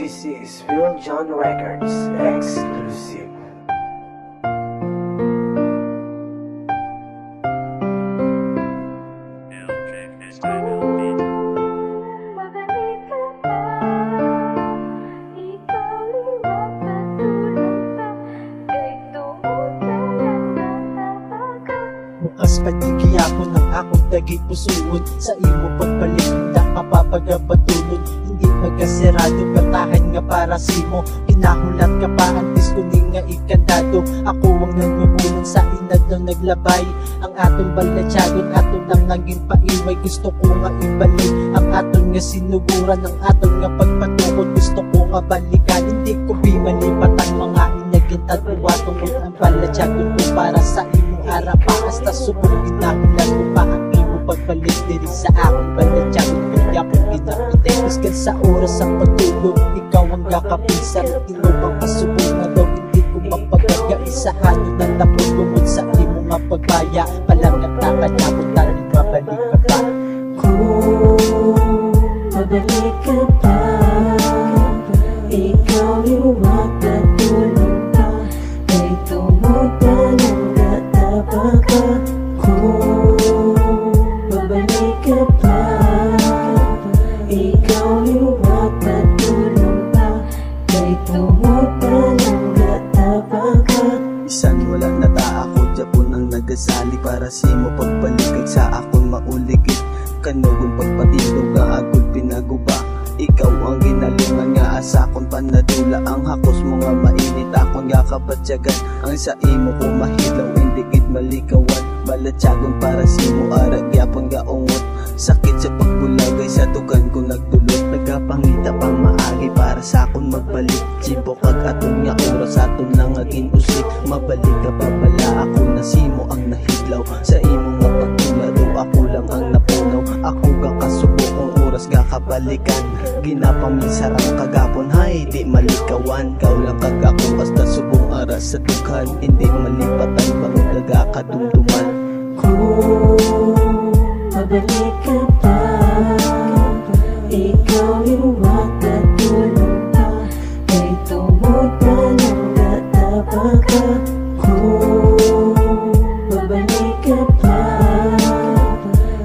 This is Will John Records exclusive. Bukas patigya ko ng akong dagit pusuod sa imo pagbalik, hindi ka papagabatulod. Hindi magkasirado, batahan nga para simo. Kinahulat ka pa, antis kuning nga ikandado. Ako ang nagmumulang sa inad ng naglabay. Ang atong balatyagon, aton lang naging paiway. Gusto ko nga ibalik ang aton nga sinuburan, ang aton nga pagpatukod. Gusto ko nga balikan, hindi ko bimalipat ang mga inagintad. Buwatong ang balatyagon ko para sa imo harapa. Hasta subong ginahulat ko pa ang imo pagbalik diri sa akong balatyagon. Kaya kung ginapitay kuskan sa oras ang pagtulog, ikaw ang kakapisar. Tinubang pasubong na daw hindi ko mapagaga. Isahanod na napulungod sa imo nga pagbaya. Palangat na kanya kung taring mabalik ka pa. Kung mabalik ka pa, ikaw yung makatulong pa. Kay tumutan ang gataba ka. Kung mabalik ka pa, ikaw yung makatulong pa. Kay tumutan ang gataba ka. Isan wala nata ako, Japon ang nagasali para simo pagbalikid sa akong mauligid. Kanugong pagpatilog ang agol pinaguba. Ikaw ang ginalungan nga asakon panadula. Ang hakos mo nga mainit akong gakabatyagan. Ang sa imo ko mahilaw, hindi gid malikawan. Balatyagon para simo arag yapon gaungot. Sakit sa pagbulagay sa tugan ko nagdulot. Nagapangita pang maagi para sa akon magbalik. Sibok kag aton nga oras aton lang aging usik. Mabalik ka pa pala, ako na simo ang nahidlaw. Sa imo nga pagtulado ako lang ang napunaw. Ako kakasubok ang oras gakabalikan. Ginapaminsarang kagapon hay di malikawan. Kau lang kagakong basta subong aras sa dughan. Hindi malipatan bangod nagakadumduman. Kung mabalik ka pa, ikaw yung makatulong pa. Kay tumutan ang gataba ka. Kung mabalik ka pa,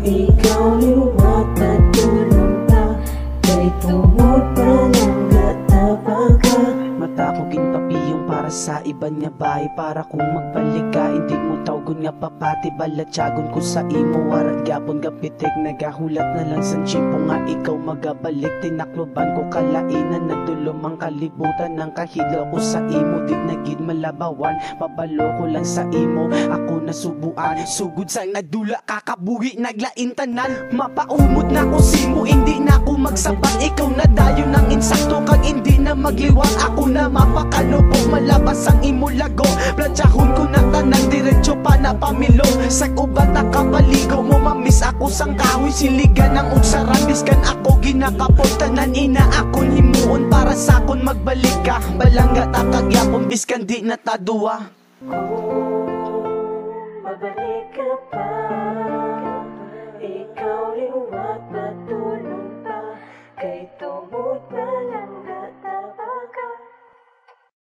ikaw yung makatulong pa. Kay tumutan ang gataba ka. Mata ko ginpapiyong para sa iba niya bahay. Para kung magbalik ka, hindi mo tawgon nga papati. Balatyagon ko sa imo, warat gapon gapitik. Nagahulat na lang sa chipo nga ikaw magabalik. Tinakloban ko kalainan, nagdulom ang kalibutan. Ng kahidlaw ko sa imo, di nagid malabawan. Pabalo ko lang sa imo, ako nasubuan. Sugod sa nadula, kakabuhi, naglain tanan. Mapaumot na ko simo, hindi na ako magsapat. Ikaw na dayo ng insakto, kag hindi na magliwat. Ako na mapakanubo, malabas ang imo lago. Platsahon ko na tanan, diretso pa na pamilo. Sa uban na kapaligo mo, mamis ako sang kahoy. Siligan ng utsaran, biskan ako ginakapot. Tanan ina akon himuon para sa akon magbalik ka. Balangga takagyapon, biskan di natadua. Kung mabalik ka pa, ikaw yung